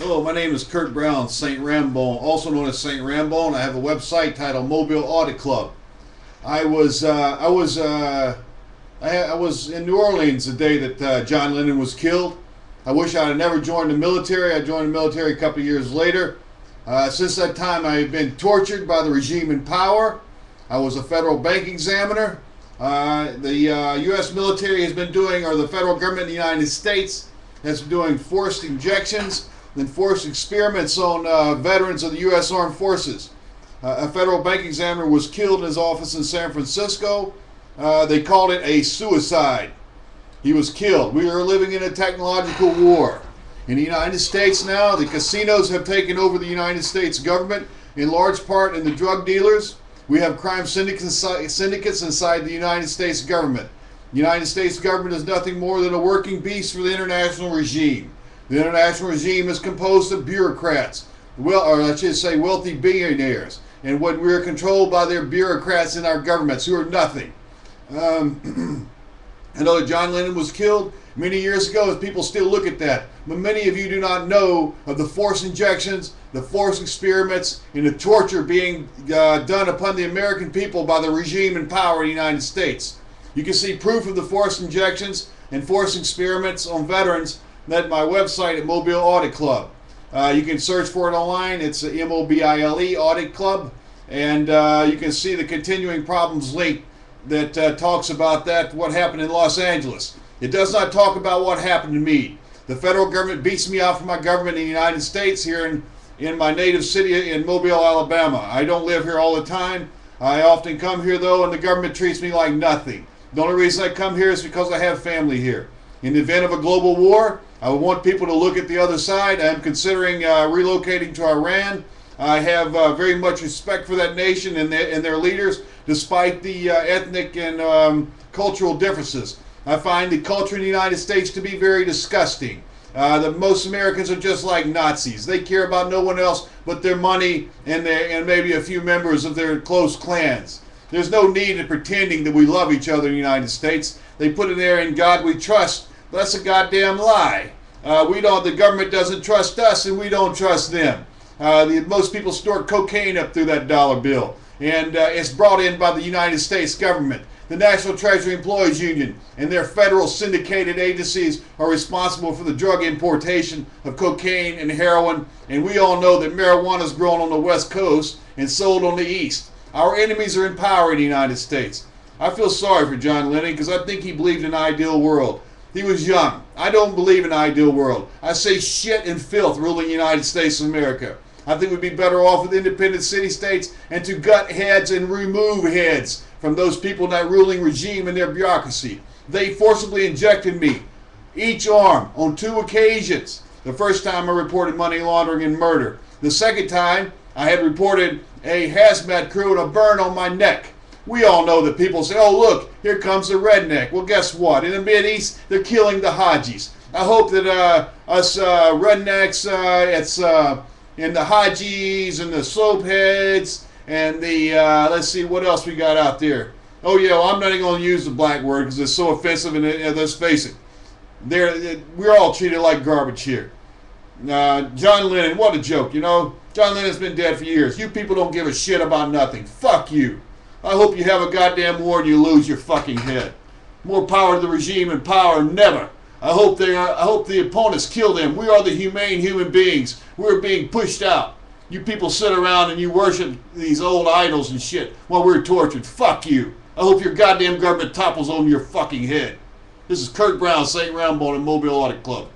Hello, my name is Kurt Brown, St. Rambone, also known as St. Rambone. I have a website titled Mobile Audit Club. I was in New Orleans the day that John Lennon was killed. I wish I had never joined the military. I joined the military a couple of years later. Since that time, I have been tortured by the regime in power. I was a federal bank examiner. The U.S. military has been doing, or the federal government of the United States has been doing forced injections and forced experiments on veterans of the U.S. Armed Forces. A federal bank examiner was killed in his office in San Francisco. They called it a suicide. He was killed. We are living in a technological war. In the United States now, the casinos have taken over the United States government, in large part in the drug dealers. We have crime syndicates inside the United States government. The United States government is nothing more than a working beast for the international regime. The international regime is composed of bureaucrats, or I should say wealthy billionaires, and when we're controlled by their bureaucrats in our governments who are nothing. I know that John Lennon was killed many years ago, as people still look at that. But many of you do not know of the forced injections, the forced experiments, and the torture being done upon the American people by the regime in power in the United States. You can see proof of the forced injections and forced experiments on veterans at my website at Mobile Audit Club. You can search for it online. It's MOBILE Audit Club. And you can see the continuing problems link that talks about what happened in Los Angeles. It does not talk about what happened to me. The federal government beats me out for my government in the United States here in my native city in Mobile, Alabama. I don't live here all the time. I often come here though, and the government treats me like nothing. The only reason I come here is because I have family here. In the event of a global war, I would want people to look at the other side. I am considering relocating to Iran. I have very much respect for that nation and their leaders, despite the ethnic and cultural differences. I find the culture in the United States to be very disgusting. Most Americans are just like Nazis. They care about no one else but their money and maybe a few members of their close clans. There's no need in pretending that we love each other in the United States. They put it there, in God we trust. That's a goddamn lie. The government doesn't trust us, and we don't trust them. Most people store cocaine up through that dollar bill, and it's brought in by the United States government. The National Treasury Employees Union and their federal syndicated agencies are responsible for the drug importation of cocaine and heroin, and we all know that marijuana is grown on the West Coast and sold on the East. Our enemies are in power in the United States. I feel sorry for John Lennon because I think he believed in an ideal world. He was young. I don't believe in an ideal world. I say shit and filth ruling the United States of America. I think we'd be better off with independent city-states and to gut heads and remove heads from those people in that ruling regime and their bureaucracy. They forcibly injected me, each arm, on 2 occasions. The first time I reported money laundering and murder. The second time, I had reported a hazmat crew and a burn on my neck. We all know that people say, oh look, here comes the redneck. Well, guess what? In the Mideast, they're killing the Hajis. I hope that us rednecks, and the Hajis and the soapheads and the, let's see, what else we got out there? Oh yeah, well, I'm not even going to use the black word because it's so offensive, and let's face it, we're all treated like garbage here. John Lennon, what a joke, you know? John Lennon's been dead for years. You people don't give a shit about nothing. Fuck you. I hope you have a goddamn war and you lose your fucking head. More power to the regime in power, never. I hope the opponents kill them. We are the humane human beings. We're being pushed out. You people sit around and you worship these old idols and shit while we're tortured. Fuck you. I hope your goddamn government topples on your fucking head. This is Kurt Brown, St. Rambone and Mobile Audit Club.